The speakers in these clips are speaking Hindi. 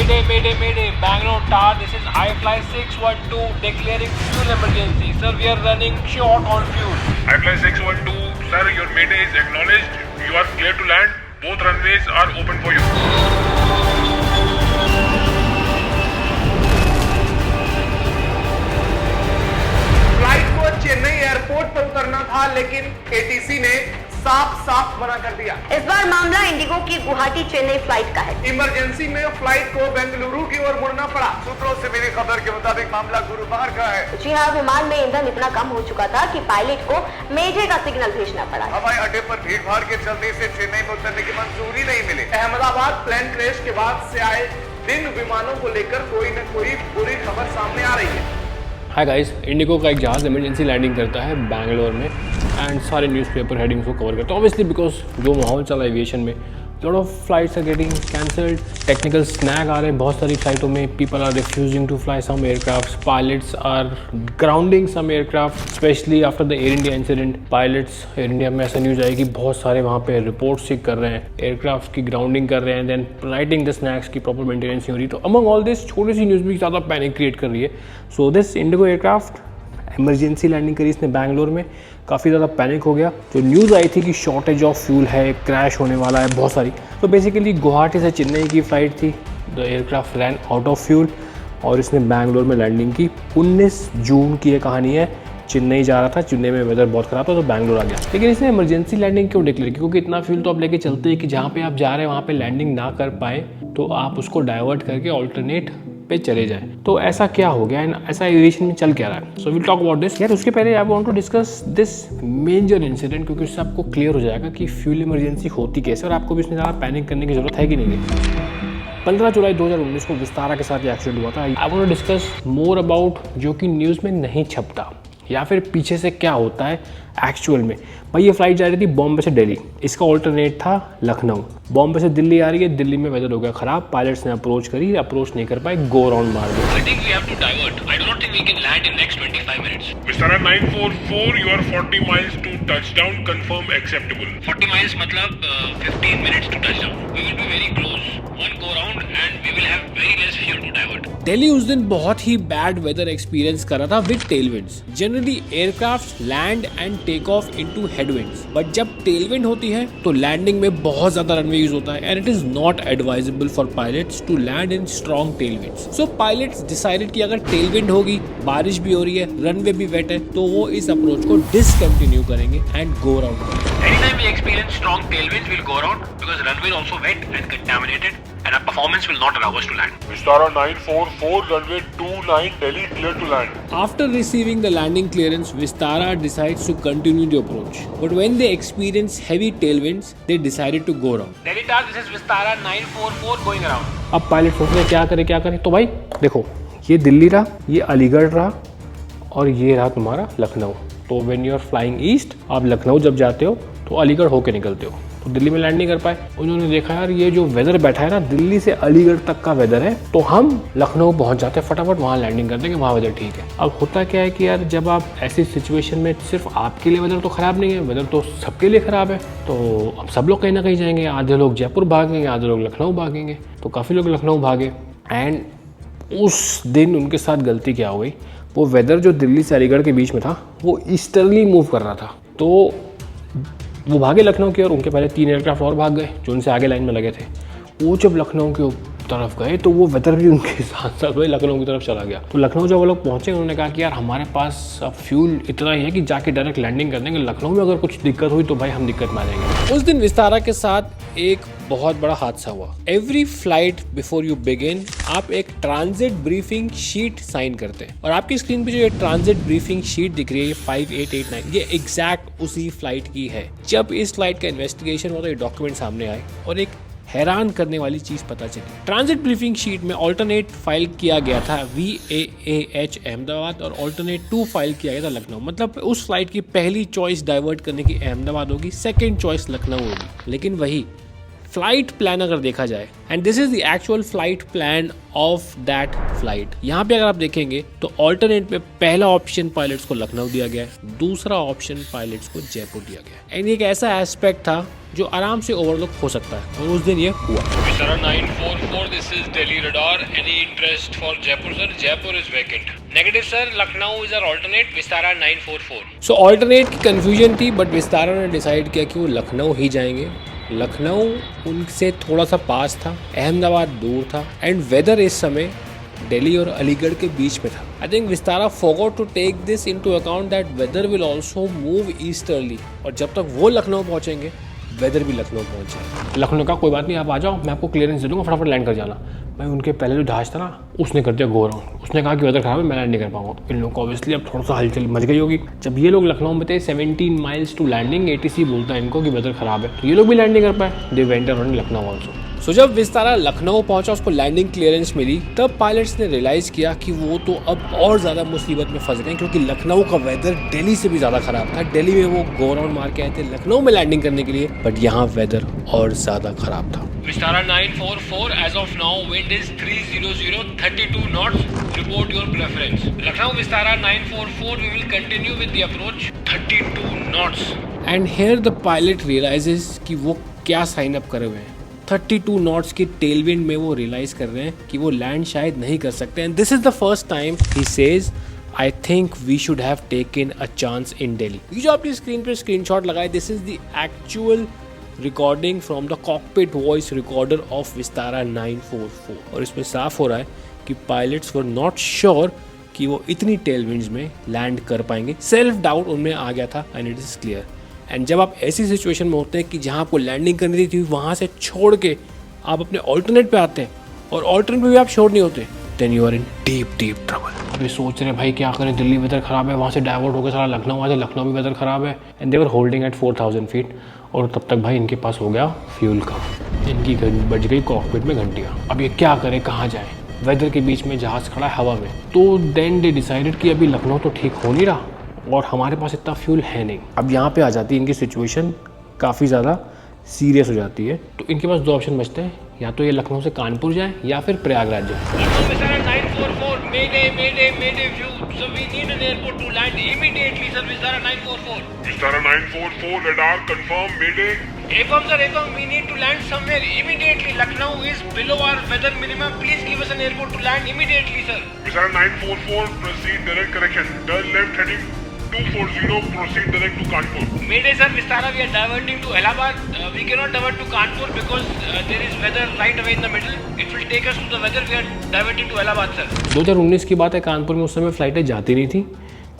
Mayday, Bangalore Tower, this is iFly 612 declaring fuel emergency. Sir, we are running short on fuel. iFly 612, sir, your mayday is acknowledged. You are clear to land. Both runways are open for you. Flight को चेन्नई एयरपोर्ट पर उतरना था, लेकिन एटीसी ने साफ मना कर दिया। इस बार मामला इंडिगो की गुवाहाटी चेन्नई फ्लाइट का है। इमरजेंसी में फ्लाइट को बेंगलुरु की ओर मुड़ना पड़ा। सूत्रों से मिली खबर के मुताबिक मामला गुरुवार का है। जी हाँ, विमान में ईंधन इतना कम हो चुका था कि पायलट को मेजे का सिग्नल भेजना पड़ा। हवाई अड्डे पर भीड़ भाड़ के चलने से चेन्नई में उतरने की मंजूरी नहीं मिली। अहमदाबाद प्लेन क्रैश के बाद से आए दिन विमानों को लेकर कोई न कोई बुरी खबर सामने आ रही है। हाय गाइस, इंडिगो का एक जहाज़ इमरजेंसी लैंडिंग करता है बैंगलोर में एंड सारे न्यूज़पेपर हेडिंग्स को कवर करता है। ऑब्वियसली बिकॉज जो माहौल चला एविएशन में, lot of flights are getting cancelled, technical snag आ रहे हैं बहुत सारी फ्लाइटों में, people are refusing to fly some aircraft, pilots are grounding some aircraft, specially after the Air India incident. Pilots Air India में ऐसा न्यूज़ आई कि बहुत सारे वहाँ पे रिपोर्ट चेक कर रहे हैं, एयरक्राफ्ट की ग्राउंडिंग कर रहे हैं, देन राइटिंग द स्नैक्स की प्रॉपर मेंटेनेंस नहीं हो रही। तो अमंग ऑल दिस छोटी सी न्यूज़ भी ज़्यादा पैनिक क्रिएट कर रही है। So this IndiGo aircraft emergency landing करी इसने बैंगलोर में, काफ़ी ज़्यादा पैनिक हो गया। जो न्यूज़ आई थी कि शॉर्टेज ऑफ फ्यूल है, क्रैश होने वाला है बहुत सारी, तो बेसिकली गुवाहाटी से चेन्नई की फ़्लाइट थी। The aircraft ran out of fuel और इसने बैंगलोर में लैंडिंग की। 19 जून की ये कहानी है। चेन्नई जा रहा था, चेन्नई में वेदर बहुत ख़राब था तो बैंगलोर आ गया। लेकिन इसने इमरजेंसी लैंडिंग क्यों डिक्लेयर की? क्योंकि इतना फ्यूल तो आप लेके चलते हैं कि जहाँ पे आप जा रहे हैं वहाँ पे लैंडिंग ना कर पाए तो आप उसको डाइवर्ट करके ऑल्टरनेट पे चले जाए। तो ऐसा क्या हो गया एंड ऐसा एविएशन में चल क्या रहा है? So will talk about this. यार उसके पहले I want to discuss this major incident, क्योंकि उससे आपको क्लियर हो जाएगा कि फ्यूल इमरजेंसी होती कैसे और आपको भी इसमें ज़्यादा पैनिक करने की जरूरत है कि नहीं। 15 जुलाई 2019 को विस्तारा के साथ ये एक्सीडेंट हुआ था। I want to discuss more about जो कि न्यूज़ में नहीं छपता या फिर पीछे से क्या होता है एक्चुअल में। भाई ये फ्लाइट जा रही थी बॉम्बे से दिल्ली, इसका ऑल्टरनेट था लखनऊ। बॉम्बे से दिल्ली आ रही है, दिल्ली में वेदर हो गया खराब, पायलट्स ने अप्रोच करी, अप्रोच नहीं कर पाए, गो राउंड मार दिया। I think we have to divert. I do not think we can land in next 25 minutes. Vistara 944, you are 40 miles to touchdown. Confirm acceptable. 40 miles मतलब 15 minutes to touchdown. We will be very close. One go round and we will have very less fuel to divert. Delhi उस दिन बहुत ही बैड वेदर एक्सपीरियंस कर रहा था with tailwinds. Generally aircraft land and take off into headwinds, but जब टेलविंड होती है तो लैंडिंग में बहुत ज्यादा रनवे यूज होता है and it is not advisable for pilots to land in strong tailwinds. So pilots decided कि अगर टेलविंड होगी, बारिश भी हो रही है, रनवे भी वेट है, तो वो इस अप्रोच को डिसकंटिन्यू करेंगे एंड गो राउंड करेंगे। Anytime we experience strong tailwinds, we'll go around because runway is also wet and contaminated, and our performance will not allow us to land. Vistara 944, runway 29, Delhi, clear to land. After receiving the landing clearance, Vistara decides to continue the approach. But when they experience heavy tailwinds, they decided to go around. Delhi Tower, this is Vistara 944 going around. अब पायलट सोच रहे क्या करें। तो भाई देखो, ये दिल्ली रहा, ये अलीगढ़ रहा और ये रहा तुम्हारा लखनऊ। तो when you are flying east, आप लखनऊ जब जाते हो तो अलीगढ़ होके निकलते हो, तो दिल्ली में लैंड नहीं कर पाए। उन्होंने देखा यार ये जो वेदर बैठा है ना, दिल्ली से अलीगढ़ तक का वेदर है, तो हम लखनऊ पहुंच जाते हैं, फटाफट वहाँ लैंडिंग कर देंगे, वहाँ वेदर ठीक है। अब होता क्या है कि यार जब आप ऐसी सिचुएशन में, सिर्फ आपके लिए वेदर तो ख़राब नहीं है, वेदर तो सबके लिए ख़राब है, तो अब सब लोग कहीं ना कहीं जाएंगे। आधे लोग जयपुर भागेंगे, आधे लोग लखनऊ भागेंगे, तो काफ़ी लोग लखनऊ भागे। एंड उस दिन उनके साथ गलती क्या हो गई, वो वेदर जो दिल्ली से अलीगढ़ के बीच में था वो ईस्टर्ली मूव कर रहा था, तो वो भागे लखनऊ की ओर। उनके पहले 3 एयरक्राफ्ट और भाग गए जो उनसे आगे लाइन में लगे थे। वो जब लखनऊ की तरफ गए तो वो वेदर भी उनके साथ साथ वही लखनऊ की तरफ चला गया। तो लखनऊ जब वो लोग पहुंचे, उन्होंने कहा कि यार हमारे पास अब फ्यूल इतना ही है कि जाके डायरेक्ट लैंडिंग कर देंगे, लखनऊ में अगर कुछ दिक्कत हुई तो भाई हम दिक्कत में आ जाएंगे। उस दिन विस्तारा के साथ एक बहुत बड़ा हादसा हुआ। Every flight before you begin, आप एक ट्रांजिट ब्रीफिंग शीट साइन करते हैं, और आपकी स्क्रीन पे जो ये ट्रांजिट ब्रीफिंग शीट दिख रही है, ये 5889, ये एग्जैक्ट उसी फ्लाइट की है। जब इस फ्लाइट का इन्वेस्टिगेशन हुआ तो ये डॉक्यूमेंट सामने आए और एक हैरान करने वाली चीज पता चली। ट्रांजिट ब्रीफिंग शीट में ऑल्टरनेट फाइल किया गया था VAAH अहमदाबाद और ऑल्टरनेट 2 फाइल किया गया था लखनऊ। मतलब उस फ्लाइट की पहली चॉइस डाइवर्ट करने की अहमदाबाद होगी, सेकंड चॉइस लखनऊ होगी। लेकिन वही फ्लाइट प्लान अगर देखा जाए, and this is the actual flight plan of that flight, यहाँ पे अगर आप देखेंगे तो ऑल्टरनेट में पहला ऑप्शन पायलट्स को लखनऊ दिया गया है, दूसरा ऑप्शन पायलट्स को जयपुर दिया गया है। एंड एक ऐसा एस्पेक्ट था जो आराम से ओवरलुक हो सकता है, और उस दिन ये हुआ। Vistara 944, this is Delhi radar. Any interest for Jaipur, sir? Jaipur is vacant. Negative, sir. Lucknow is our alternate. Vistara 944. So alternate की कंफ्यूजन थी, बट विस्तारा ने डिसाइड किया कि वो लखनऊ ही जाएंगे। लखनऊ उनसे थोड़ा सा पास था, अहमदाबाद दूर था, एंड वेदर इस समय दिल्ली और अलीगढ़ के बीच में था। I think Vistara forgot to take this into account that weather will also move easterly, और जब तक वो लखनऊ पहुंचेंगे वेदर भी लखनऊ पहुंच जाए। लखनऊ का कोई बात नहीं, आप आ जाओ, मैं आपको क्लियरेंस दे दूंगा, फटाफट लैंड कर जाना। भाई उनके पहले जो जहाज था ना, उसने कर दिया गो राउंड। उसने कहा कि वेदर खराब है, मैं लैंड नहीं कर पाऊंगा। इन लोगों को ऑब्वियसली अब थोड़ा सा हलचल मच गई होगी। जब ये लोग लखनऊ में थे 17 माइल्स टू लैंडिंग, ATC बोलता है इनको कि वेदर खराब है, तो ये लोग भी लैंड नहीं कर पाए। They went around Lucknow also. So जब विस्तारा लखनऊ पहुंचा, उसको लैंडिंग क्लियरेंस मिली, तब पायलट्स ने रियलाइज़ किया कि वो तो अब और ज़्यादा मुसीबत में फंस गए, क्योंकि लखनऊ का वेदर दिल्ली से भी ज़्यादा ख़राब था। दिल्ली में वो गो राउंड मार के आए थे लखनऊ में लैंडिंग करने के लिए, बट यहाँ वेदर और ज़्यादा ख़राब था। Vistara 944, as of now, wind is 300, 32 knots. Report your preference. Lucknow Vistara 944, we will continue with the approach 32 knots. And here the pilot realises कि वो क्या साइन अप करे हुए हैं। 32 नॉट्स की टेलविंड में वो रियलाइज कर रहे हैं कि वो लैंड शायद नहीं कर सकते। And this is the first time he says I think we should have taken a chance in Delhi. ये जो आपकी स्क्रीन पे स्क्रीनशॉट लगाए, this is the actual recording from the cockpit voice recorder of Vistara 944, और इसमें साफ हो रहा है कि पायलट्स वर नॉट श्योर कि वो इतनी टेलविंड्स में लैंड कर पाएंगे। सेल्फ डाउट उनमें आ गया था, and it is clear. And जब आप ऐसी सिचुएशन में होते हैं कि जहाँ आपको लैंडिंग करनी थी, वहाँ से छोड़ के आप अपने ऑल्टरनेट पे आते हैं, और ऑल्टरनेट पे भी आप श्योर नहीं होते, then you are in deep trouble. अभी सोच रहे भाई क्या करें, दिल्ली वेदर खराब है, वहाँ से डाइवर्ट होकर सारा लखनऊ आ जाए, लखनऊ भी वेदर खराब है। And they were holding at 4000 feet, और तब तक भाई इनके पास हो गया फ्यूल कम। इनकी बज गई कॉकपिट में घंटियाँ। अब ये क्या करें, कहाँ जाएँ, वेदर के बीच में जहाज़ खड़ा है हवा में। तो देन दे डिसाइडेड कि अभी लखनऊ तो ठीक हो नहीं रहा, और हमारे पास इतना फ्यूल है नहीं। अब यहाँ पे आ जाती है इनकी सिचुएशन काफ़ी ज़्यादा सीरियस हो जाती है। तो इनके पास दो ऑप्शन बचते हैं, या तो ये लखनऊ से कानपुर जाए या फिर प्रयागराज जाए। Lucknow Vistara 944, mayday view. So we need an airport to land immediately, sir. Vistara 944. Vistara 944, radar confirm, mayday. Affirm, sir. Affirm. We need to land somewhere immediately. Lucknow is below our weather minimum. Please give us an airport to land immediately, sir. Vistara 944, proceed direct correction. Turn left heading 240, proceed direct to Kanpur. Mayday, sir. Vistara, we are diverting to Allahabad. We cannot divert to Kanpur because there is weather right away in the middle. It will take us to the weather. We are diverting to Allahabad, sir. 2019 की बात है, कानपुर में उस समय फ्लाइटें जाती नहीं थी,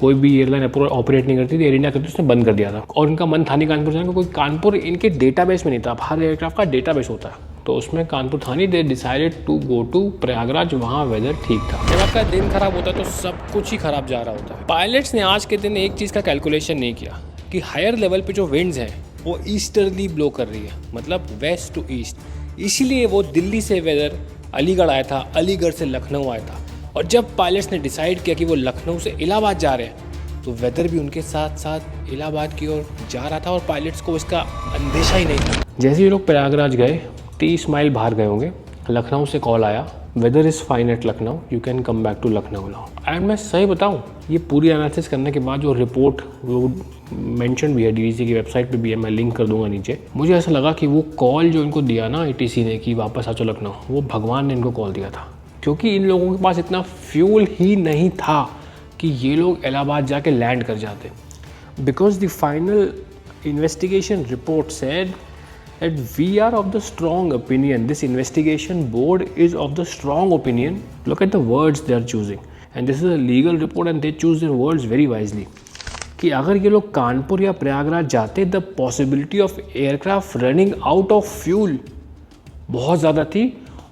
कोई भी एयरलाइन ऑपरेट नहीं करती थी। एयर इंडिया करती, उसने बंद कर दिया था, और इनका मन था नहीं कानपुर जाने का, कोई कानपुर इनके डेटाबेस में नहीं था। अब हर एयरक्राफ्ट का डेटाबेस होता है, तो उसमें कानपुर था नहीं। They decided to go to Prayagraj, वहाँ वेदर ठीक था। जब आपका दिन खराब होता है तो सब कुछ ही खराब जा रहा होता है। पायलट्स ने आज के दिन एक चीज़ का कैलकुलेशन नहीं किया कि हायर लेवल पे जो विंड्स हैं वो ईस्टर्ली ब्लो कर रही है, मतलब वेस्ट टू ईस्ट। इसीलिए वो दिल्ली से वेदर अलीगढ़ आया था, अलीगढ़ से लखनऊ आया था। और जब पायलट्स ने डिसाइड किया कि वो लखनऊ से इलाहाबाद जा रहे हैं, तो वेदर भी उनके साथ साथ इलाहाबाद की ओर जा रहा था, और पायलट्स को इसका अंदेशा ही नहीं था। जैसे ये लोग प्रयागराज गए, 30 माइल बाहर गए होंगे, लखनऊ से कॉल आया, weather is fine at Lucknow, you can come back to Lucknow now. And मैं सही बताऊँ, ये पूरी एनालिसिस करने के बाद जो रिपोर्ट वो मेंशन भी है, DDC की वेबसाइट पे भी है, मैं लिंक कर दूंगा नीचे। मुझे ऐसा लगा कि वो कॉल जो इनको दिया ना ATC ने कि वापस आ जाओ लखनऊ, वो भगवान ने इनको कॉल दिया था, क्योंकि इन लोगों के पास इतना फ्यूल ही नहीं था कि ये लोग इलाहाबाद जाके लैंड कर जाते। Because the final investigation report said that we are of the strong opinion, this investigation board is of the strong opinion, look at the words they are choosing, and this is a legal report and they choose their words very wisely, कि अगर ये लोग कानपुर या प्रयागराज जाते, the possibility of aircraft running out of fuel बहुत ज़्यादा थी,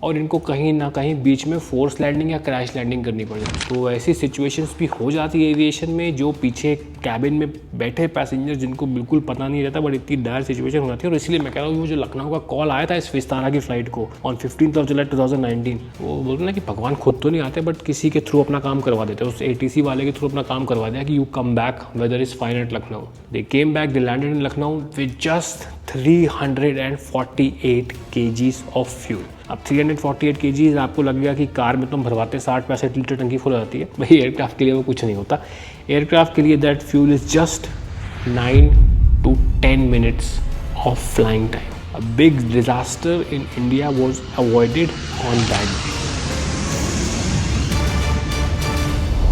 और इनको कहीं ना कहीं बीच में फोर्स लैंडिंग या क्रैश लैंडिंग करनी पड़ जाती है। तो ऐसी सिचुएशंस भी हो जाती है एविएशन में, जो पीछे कैबिन में बैठे पैसेंजर जिनको बिल्कुल पता नहीं रहता, बट इतनी डायर सिचुएशन हो जाती है। और इसलिए मैं कह रहा हूँ वो जो लखनऊ का कॉल आया था इस विस्तारा की फ्लाइट को ऑन 15 जुलाई 2019, वो बोलते ना कि भगवान खुद तो नहीं आते बट किसी के थ्रू अपना काम करवा देते, उस ATC वाले के थ्रू अपना काम करवा दिया कि you come back weather is fine at Lucknow. They came back, they landed in Lucknow with just 348 kgs of fuel. अब 348 kgs आपको लगेगा कि कार में तुम भरवाते 60-65 लीटर टंकी फुल हो जाती है, भाई एयरक्राफ्ट के लिए वो कुछ नहीं होता। एयरक्राफ्ट के लिए that fuel is just 9 to 10 minutes of flying time. A big disaster in India was avoided on that day.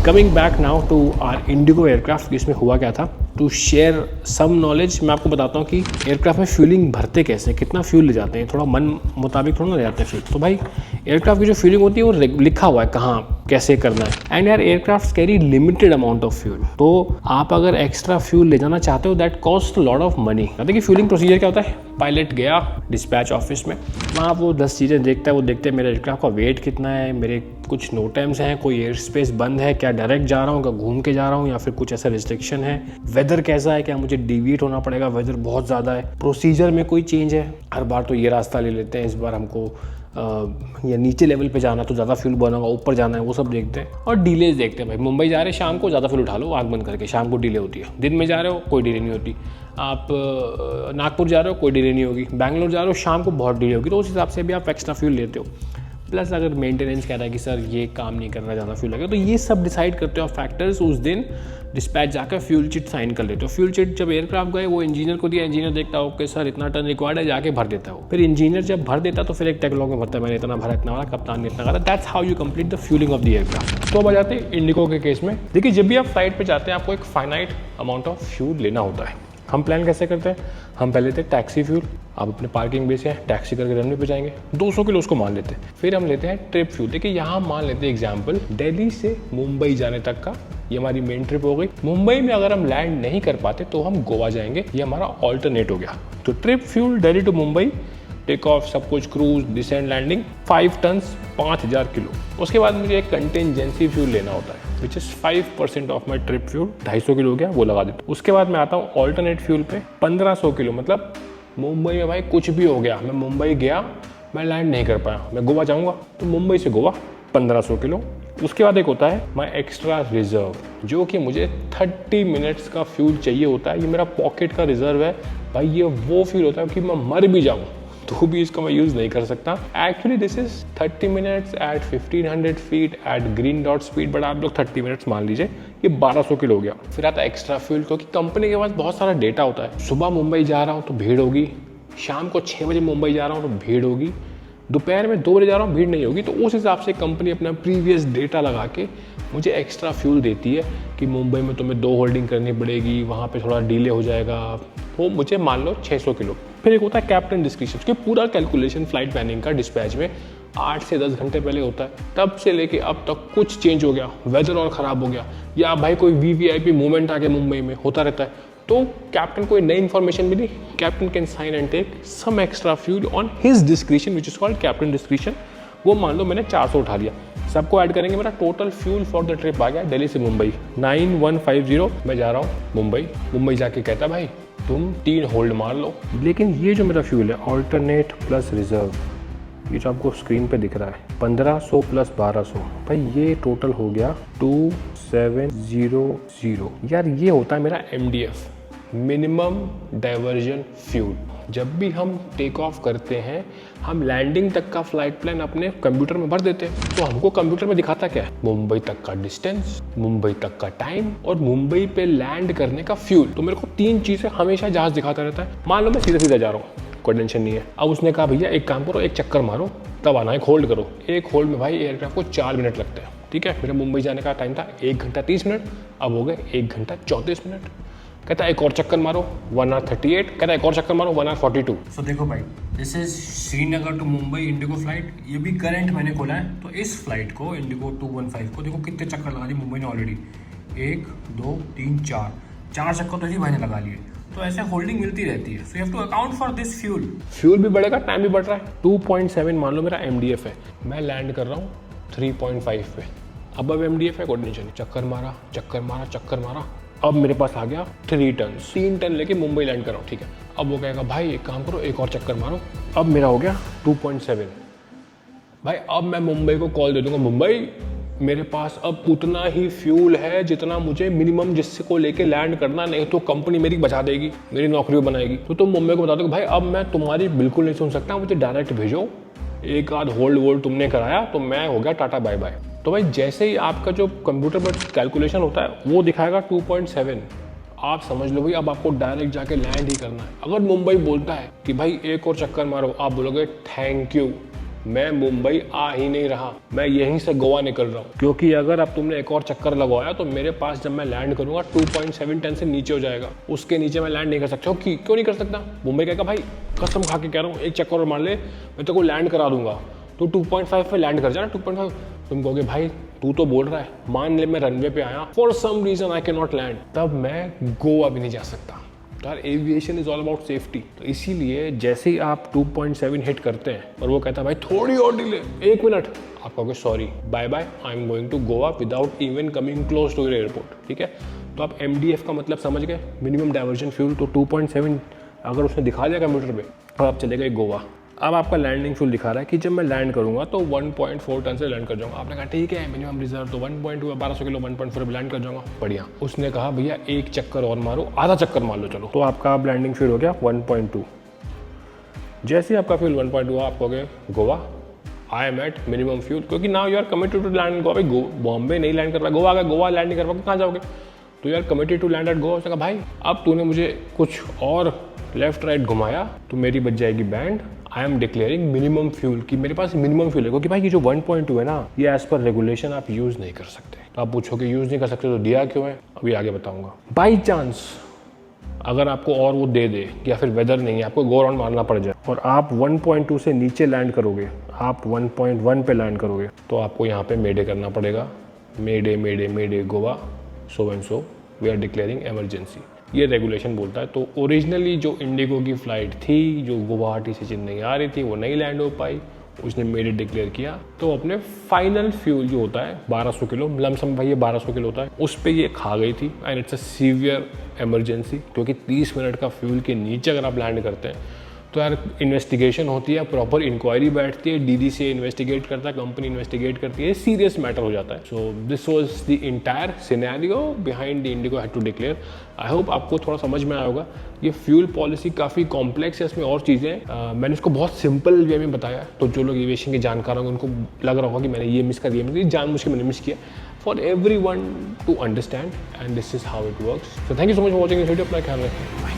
Coming back now to our Indigo aircraft, इसमें हुआ क्या था? टू शेयर सम नॉलेज मैं आपको बताता हूँ कि एयरक्राफ्ट में फ्यूलिंग भरते कैसे, कितना फ्यूल ले जाते हैं, थोड़ा मन मुताबिक थोड़ा ना ले जाते हैं फ्यूल। तो भाई एयरक्राफ्ट की जो फ्यूलिंग होती है वो लिखा हुआ है कहाँ कैसे करना है। एंड यार aircraft carry limited amount of fuel, तो आप अगर एक्स्ट्रा फ्यूल ले जाना चाहते हो that cost lot of money. कहते कि फ्यूलिंग प्रोसीजर क्या होता है, पायलट गया डिस्पैच ऑफिस में, वहाँ वो 10 चीज़ें देखता है। वो देखते हैं मेरे एयरक्राफ्ट का वेट कितना है, मेरे कुछ नो टाइम्स हैं, कोई एयर स्पेस बंद है क्या, डायरेक्ट जा रहा हूँ क्या घूम के जा रहा हूँ, या फिर कुछ ऐसा रिस्ट्रिक्शन है, वेदर कैसा है, क्या मुझे डिविएट होना पड़ेगा, वेदर बहुत ज़्यादा है, प्रोसीजर में कोई चेंज है। हर बार तो ये रास्ता ले लेते हैं, इस बार हमको या नीचे लेवल पे जाना तो ज़्यादा फ्यूल बर्न होगा, ऊपर जाना है वो सब देखते हैं। और डिलेज देखते हैं, भाई मुंबई जा रहे हैं शाम को ज़्यादा फ्यूल उठा लो आँख बंद करके, शाम को डिले होती है। दिन में जा रहे हो कोई डिले नहीं होती, आप नागपुर जा रहे हो कोई डिले नहीं होगी, बैंगलोर जा रहे हो शाम को बहुत डिले होगी, तो उस हिसाब से भी आप एक्स्ट्रा फ्यूल लेते हो। प्लस अगर मेंटेनेंस कह रहा है कि सर ये काम नहीं कर रहा, ज़्यादा फ्यूल लगेगा, तो ये सब डिसाइड करते हो फैक्टर्स। उस दिन डिस्पैच जाकर फ्यूल चिट साइन कर लेते हो। फ्यूल चिट जब एयरक्राफ्ट गए वो इंजीनियर को दिया, इंजीनियर देखता हो कि सर इतना टन रिक्वायर्ड है, जाके भर देता हो। फिर इंजीनियर जब भर देता तो फिर एक टैगलॉग में भरता है मैंने इतना भरा, इतना भरा, कप्तान ने इतना करा। That's how you complete the fuelling of the aircraft. तो अब आ जाते हैं इंडिगो के केस में। देखिए जब भी आप फ्लाइट पर जाते हैं आपको एक फाइनाइट अमाउंट ऑफ फ्यूल लेना होता है। हम प्लान कैसे करते हैं, हम पहले लेते हैं टैक्सी फ्यूल, आप अपने पार्किंग बेस से टैक्सी करके रनवे पे जाएंगे, 200 किलो उसको मान लेते हैं। फिर हम लेते हैं ट्रिप फ्यूल। देखिए यहाँ मान लेते हैं एग्जांपल दिल्ली से मुंबई जाने तक का, ये हमारी मेन ट्रिप हो गई। मुंबई में अगर हम लैंड नहीं कर पाते तो हम गोवा जाएंगे, ये हमारा ऑल्टरनेट हो गया। तो trip fuel Delhi to Mumbai, take off सब कुछ, cruise, descend, landing, 5 tons 5000 kilo. उसके बाद मुझे एक कंटिजेंसी फ्यूल लेना होता है which is 5% of my trip fuel, 250 kilo हो गया, वो लगा देता हूँ। उसके बाद मैं आता हूँ ऑल्टरनेट फ्यूल पे 1500 किलो। मतलब मुंबई में भाई कुछ भी हो गया, मैं मुंबई गया मैं लैंड नहीं कर पाया, मैं गोवा जाऊँगा तो मुंबई से गोवा 1500 किलो। उसके बाद एक होता है माई एक्स्ट्रा रिजर्व, जो कि मुझे 30 मिनट्स का फ्यूल चाहिए होता है। ये मेरा पॉकेट का रिजर्व है भाई, ये वो फ्यूल होता है कि मैं मर भी जाऊँ तो भी इसका मैं यूज़ नहीं कर सकता। Actually this is 30 minutes at 1500 feet at green dot speed, but आप लोग 30 मिनट्स मान लीजिए, ये 1200 किलो हो गया। फिर आता है एक्स्ट्रा फ्यूल, क्योंकि कंपनी के पास बहुत सारा डेटा होता है। सुबह मुंबई जा रहा हूँ तो भीड़ होगी, शाम को 6 बजे मुंबई जा रहा हूँ तो भीड़ होगी, दोपहर में 2 बजे जा रहा हूँ भीड़ नहीं होगी। तो उस हिसाब से कंपनी अपना प्रीवियस डेटा लगा के मुझे एक्स्ट्रा फ्यूल देती है कि मुंबई में तुम्हें 2 होल्डिंग करनी पड़ेगी, वहाँ पे थोड़ा डिले हो जाएगा, वो मुझे मान लो 600 किलो। फिर एक होता है कैप्टन डिस्क्रिप्शन, उसके पूरा कैलकुलेशन फ्लाइट प्लानिंग का डिस्पैच में 8 से 10 घंटे पहले होता है। तब से लेके अब तक कुछ चेंज हो गया, वेदर और ख़राब हो गया, या भाई कोई VVIP मूवमेंट आ गया मुंबई में, होता रहता है, तो कैप्टन को नई इन्फॉर्मेशन मिली, captain can sign and take some extra fuel on his description which is called captain description. वो मान लो मैंने 400 उठा लिया, सबको ऐड करेंगे, मेरा total fuel for the trip आ गया दिल्ली से मुंबई 9150। मैं जा रहा हूँ मुंबई जाके कहता भाई तुम 3 होल्ड मार लो। लेकिन ये जो मेरा फ्यूल है ऑल्टरनेट प्लस रिजर्व, ये जो आपको स्क्रीन पे दिख रहा है 1500 प्लस 1200, भाई ये टोटल हो गया 2700। यार ये होता है मेरा MDF, मिनिमम डाइवर्जन फ्यूल। जब भी हम टेक ऑफ करते हैं हम लैंडिंग तक का फ्लाइट प्लान अपने कंप्यूटर में भर देते हैं, तो हमको कंप्यूटर में दिखाता क्या है, मुंबई तक का डिस्टेंस, मुंबई तक का टाइम और मुंबई पे लैंड करने का फ्यूल। तो मेरे को 3 चीज़ें हमेशा जहाज दिखाता रहता है। मान लो मैं सीधा जा रहा हूँ, कोई टेंशन नहीं है। अब उसने कहा भैया एक काम करो, एक चक्कर मारो तब आना, एक होल्ड करो। एक होल्ड में भाई एयरक्राफ्ट को 4 मिनट लगते हैं, ठीक है। मेरा मुंबई जाने का टाइम था 1 घंटा 30 मिनट, अब हो गए 1 घंटा 34 मिनट। कहता है एक और चक्कर मारो 1 hour 38, कहता है एक और चक्कर मारो 1 hour 42। सो देखो भाई, this is Srinagar to Mumbai IndiGo flight, ये भी करंट मैंने खोला है। तो इस फ्लाइट को इंडिगो 215 को देखो कितने चक्कर लगा दिए मुंबई ने ऑलरेडी, 1 2 3 4 चक्कर तो जी भाई ने लगा लिए। तो ऐसे होल्डिंग मिलती रहती है। So you have to account for this fuel भी बढ़ेगा, टाइम भी बढ़ रहा है। 2.7 मान लो मेरा MDF है, मैं लैंड कर रहा हूँ 3.5 पे। अब MDF है, कोई टेंशन नहीं, चक्कर मारा, अब मेरे पास आ गया 3 टन, 3 टन लेके मुंबई लैंड कर रहा हूँ, ठीक है। अब वो कहेगा भाई एक काम करो, एक और चक्कर मारो। अब मेरा हो गया 2.7। भाई अब मैं मुंबई को कॉल दे दूंगा, मुंबई मेरे पास अब उतना ही फ्यूल है जितना मुझे मिनिमम जिससे को लेके लैंड करना, नहीं तो कंपनी मेरी बचा देगी, मेरी नौकरी बनाएगी। तो तुम मुंबई को बता दो भाई अब मैं तुम्हारी बिल्कुल नहीं सुन सकता, मुझे डायरेक्ट भेजो। एक आध होल्ड तुमने कराया तो मैं हो गया टाटा बाय बाय। तो भाई जैसे ही आपका जो कंप्यूटर पर कैलकुलेशन होता है वो दिखाएगा 2.7, आप समझ लो भाई अब आपको डायरेक्ट जाके लैंड ही करना है। अगर मुंबई बोलता है कि भाई एक और चक्कर मारो, आप बोलोगे थैंक यू, मैं मुंबई आ ही नहीं रहा, मैं यहीं से गोवा निकल रहा हूँ। क्योंकि अगर अब तुमने एक और चक्कर लगवाया तो मेरे पास जब मैं लैंड करूंगा 2.7 टन से नीचे हो जाएगा, उसके नीचे मैं लैंड नहीं कर सकता। क्यों नहीं कर सकता? मुंबई कहेगा भाई कसम खा के कह रहा हूँ, एक चक्कर और मार ले, मैं तेरे को लैंड करा दूंगा, तो 2.5 पे लैंड कर जाना। 2.5 तुम कहोगे भाई तू तो बोल रहा है, मान ले मैं रनवे पे आया, for some reason I can not land, तब मैं गोवा भी नहीं जा सकता। यार aviation is all about safety. तो इसीलिए जैसे ही आप 2.7 हिट करते हैं और वो कहता है भाई थोड़ी और डिले, 1 मिनट, आप कहोगे sorry bye bye, I am going to Goa without even coming close to your airport, ठीक है। तो आप MDF का मतलब समझ गए, मिनिमम डाइवर्जन फ्यूल। तो 2.7 अगर उसने दिखा दिया कंप्यूटर पे, तो आप चले गए गोवा। अब आपका लैंडिंग फ्यूल दिखा रहा है कि जब मैं लैंड करूंगा तो 1.4 टन से लैंड कर जाऊंगा। आपने कहा ठीक है मिनिमम रिजर्व तो 1.2 1200 किलो 1.4 पे लैंड कर जाऊंगा, बढ़िया। उसने कहा भैया एक चक्कर और मारो, आधा चक्कर मार लो चलो, तो आपका अब लैंडिंग फ्यूल हो गया 1.2। जैसे आपका फ्यूल 1.2 आप कहोगे Goa, I am at minimum fuel, क्योंकि now you are committed to land Goa. भाई बॉम्बे नहीं लैंड कर रहा, गोवा अगर गोवा लैंड नहीं कर पाओगे कहाँ जाओगे? तो यार committed to land at Goa. उसने कहा भाई अब तूने मुझे कुछ और लेफ्ट राइट घुमाया तो मेरी बच जाएगी band. I am declaring minimum fuel, कि मेरे पास मिनिमम फ्यूल है, क्योंकि भाई ये जो 1.2 है ना, ये एज पर रेगुलेशन आप यूज़ नहीं कर सकते। तो आप पूछोगे यूज़ नहीं कर सकते तो दिया क्यों है, अभी आगे बताऊंगा। बाई चांस अगर आपको और वो दे दे या फिर वेदर नहीं है, आपको गो राउंड मारना पड़ जाए और आप 1.2 से नीचे लैंड करोगे, आप 1.1 पे लैंड करोगे, तो आपको यहाँ पे मेडे करना पड़ेगा। Mayday Goa, so and so we are declaring emergency, ये रेगुलेशन बोलता है। तो ओरिजिनली जो इंडिगो की फ़्लाइट थी जो गुवाहाटी से चेन्नई आ रही थी वो नहीं लैंड हो पाई, उसने मेडे डिक्लेयर किया, तो अपने फाइनल फ्यूल जो होता है 1200 किलो लमसम, भाई ये 1200 किलो होता है, उस पर ये खा गई थी। And it's a severe emergency, क्योंकि 30 मिनट का फ्यूल के नीचे अगर आप लैंड करते हैं तो यार इन्वेस्टिगेशन होती है, प्रॉपर इंक्वायरी बैठती है, DDCA इन्वेस्टिगेट करता है, कंपनी इन्वेस्टिगेट करती है, सीरियस मैटर हो जाता है। So this was the entire scenario behind the IndiGo had to declare. I hope आपको थोड़ा समझ में आया होगा। ये फ्यूल पॉलिसी काफ़ी कॉम्प्लेक्स है, इसमें और चीज़ें मैंने इसको बहुत सिंपल वे में बताया, तो जो लोग एविएशन के जानकार होंगे उनको लग रहा होगा कि मैंने ये मिस कर दिया, जानबूझ के मैंने मिस किया। For everyone to understand and this is how it works. So thank you so much for watching this video. अपना ख्याल रखें।